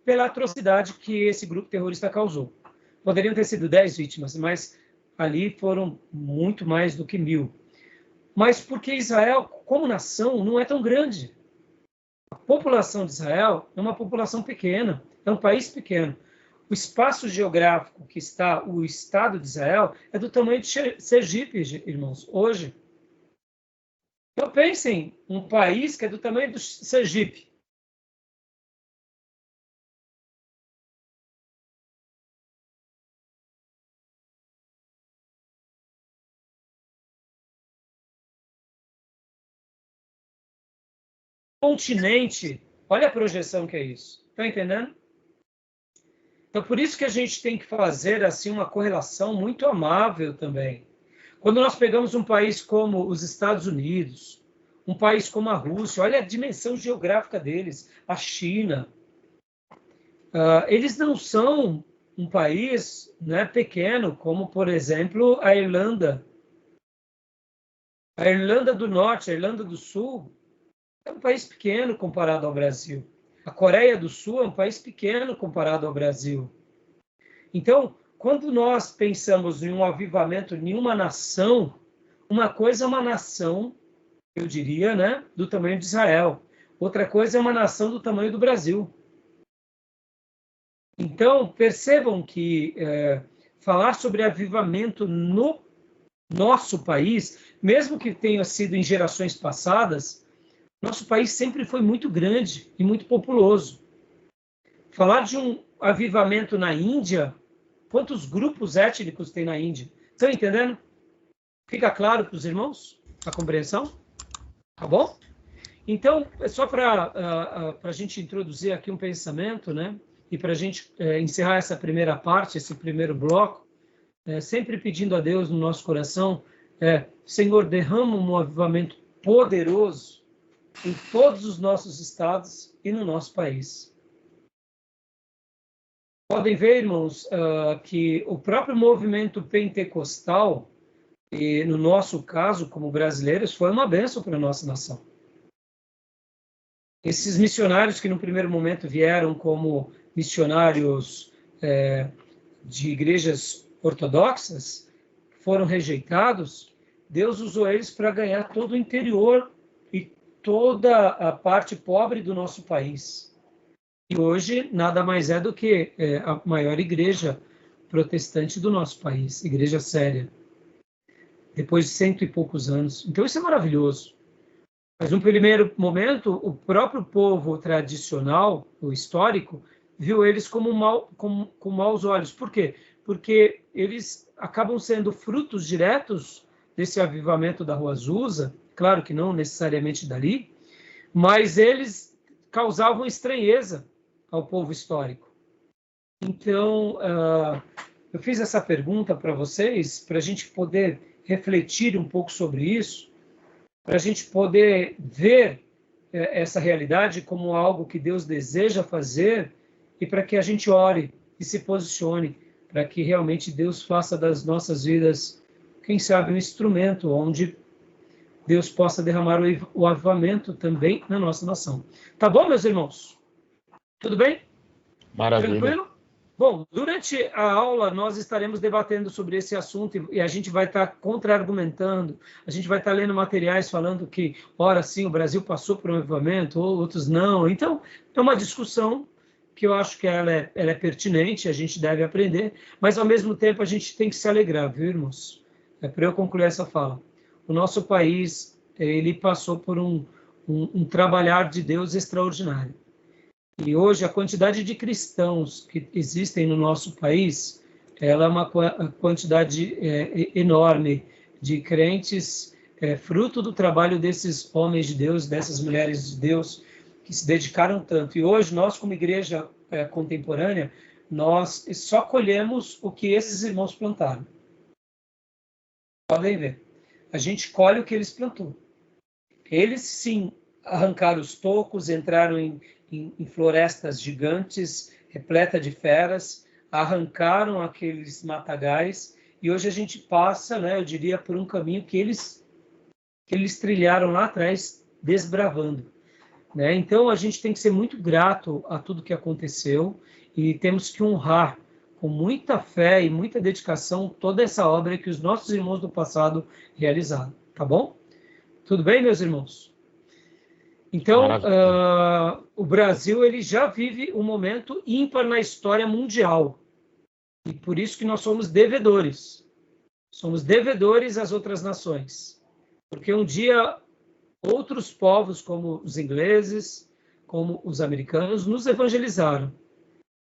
Pela atrocidade que esse grupo terrorista causou. Poderiam ter sido 10 vítimas, mas ali foram muito mais do que 1.000. Mas porque Israel, como nação, não é tão grande. A população de Israel é uma população pequena, é um país pequeno. O espaço geográfico que está o Estado de Israel é do tamanho de Sergipe, irmãos, hoje. Então pensem, um país que é do tamanho do Sergipe. Continente, olha a projeção que é isso. Estão entendendo? Então, por isso que a gente tem que fazer assim uma correlação muito amável também. Quando nós pegamos um país como os Estados Unidos, um país como a Rússia, olha a dimensão geográfica deles, a China. Eles não são um país, né, pequeno, como, por exemplo, a Irlanda. A Irlanda do Norte, a Irlanda do Sul, é um país pequeno comparado ao Brasil. A Coreia do Sul é um país pequeno comparado ao Brasil. Então, quando nós pensamos em um avivamento em uma nação, uma coisa é uma nação, eu diria, né, do tamanho de Israel. Outra coisa é uma nação do tamanho do Brasil. Então, percebam que falar sobre avivamento no nosso país, mesmo que tenha sido em gerações passadas, nosso país sempre foi muito grande e muito populoso. Falar de um avivamento na Índia, quantos grupos étnicos tem na Índia? Estão entendendo? Fica claro para os irmãos a compreensão? Tá bom? Então, é só para a gente introduzir aqui um pensamento, né? E para a gente encerrar essa primeira parte, esse primeiro bloco, sempre pedindo a Deus no nosso coração, Senhor, derrama um avivamento poderoso em todos os nossos estados e no nosso país. Podem ver, irmãos, que o próprio movimento pentecostal, e no nosso caso, como brasileiros, foi uma bênção para a nossa nação. Esses missionários que no primeiro momento vieram como missionários de igrejas ortodoxas, foram rejeitados, Deus usou eles para ganhar todo o interior e toda a parte pobre do nosso país. E hoje nada mais é do que a maior igreja protestante do nosso país, igreja séria, depois de 100 e poucos anos. Então isso é maravilhoso. Mas no primeiro momento, o próprio povo tradicional, o histórico, viu eles com maus olhos. Por quê? Porque eles acabam sendo frutos diretos desse avivamento da Rua Azusa, claro que não necessariamente dali, mas eles causavam estranheza ao povo histórico. Então, eu fiz essa pergunta para vocês, para a gente poder refletir um pouco sobre isso, para a gente poder ver essa realidade como algo que Deus deseja fazer e para que a gente ore e se posicione para que realmente Deus faça das nossas vidas, quem sabe, um instrumento onde Deus possa derramar o avivamento também na nossa nação. Tá bom, meus irmãos? Tudo bem? Maravilha. Tranquilo? Bom, durante a aula nós estaremos debatendo sobre esse assunto e a gente vai estar contra-argumentando, a gente vai estar lendo materiais falando que, ora sim, o Brasil passou por um avivamento, ou outros não. Então, é uma discussão que eu acho que ela é pertinente, a gente deve aprender, mas ao mesmo tempo a gente tem que se alegrar, viu, irmãos? Para eu concluir essa fala. O nosso país, ele passou por um trabalhar de Deus extraordinário. E hoje a quantidade de cristãos que existem no nosso país, ela é uma quantidade enorme de crentes, fruto do trabalho desses homens de Deus, dessas mulheres de Deus, que se dedicaram tanto. E hoje nós, como igreja contemporânea, nós só colhemos o que esses irmãos plantaram. Podem ver. A gente colhe o que eles plantou. Eles, sim, arrancaram os tocos, entraram em florestas gigantes, repleta de feras, arrancaram aqueles matagais, e hoje a gente passa, né, eu diria, por um caminho que eles trilharam lá atrás, desbravando. Né? Então, a gente tem que ser muito grato a tudo que aconteceu, e temos que honrar com muita fé e muita dedicação toda essa obra que os nossos irmãos do passado realizaram. Tá bom? Tudo bem, meus irmãos? Então, o Brasil ele já vive um momento ímpar na história mundial. E por isso que nós somos devedores. Somos devedores às outras nações. Porque um dia outros povos, como os ingleses, como os americanos, nos evangelizaram.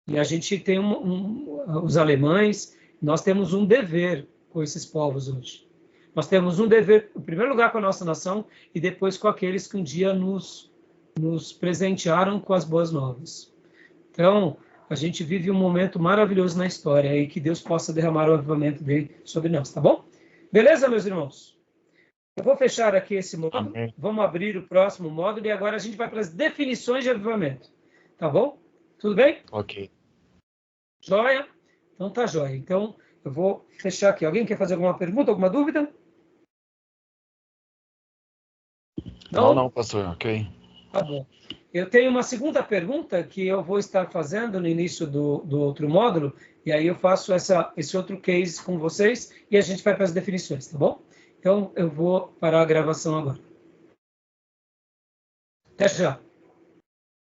E a gente tem os alemães, nós temos um dever com esses povos hoje. Nós temos um dever, em primeiro lugar, com a nossa nação e depois com aqueles que um dia nos presentearam com as boas novas. Então, a gente vive um momento maravilhoso na história e que Deus possa derramar o avivamento dele sobre nós, tá bom? Beleza, meus irmãos? Eu vou fechar aqui esse módulo, Amém. vamos abrir o próximo módulo e agora a gente vai para as definições de avivamento. Tá bom? Tudo bem? Ok. Joia? Então tá joia. Então eu vou fechar aqui. Alguém quer fazer alguma pergunta, alguma dúvida? Não, pastor, ok. Tá bom. Eu tenho uma segunda pergunta que eu vou estar fazendo no início do outro módulo, e aí eu faço esse outro case com vocês e a gente vai para as definições, tá bom? Então eu vou parar a gravação agora. Até já.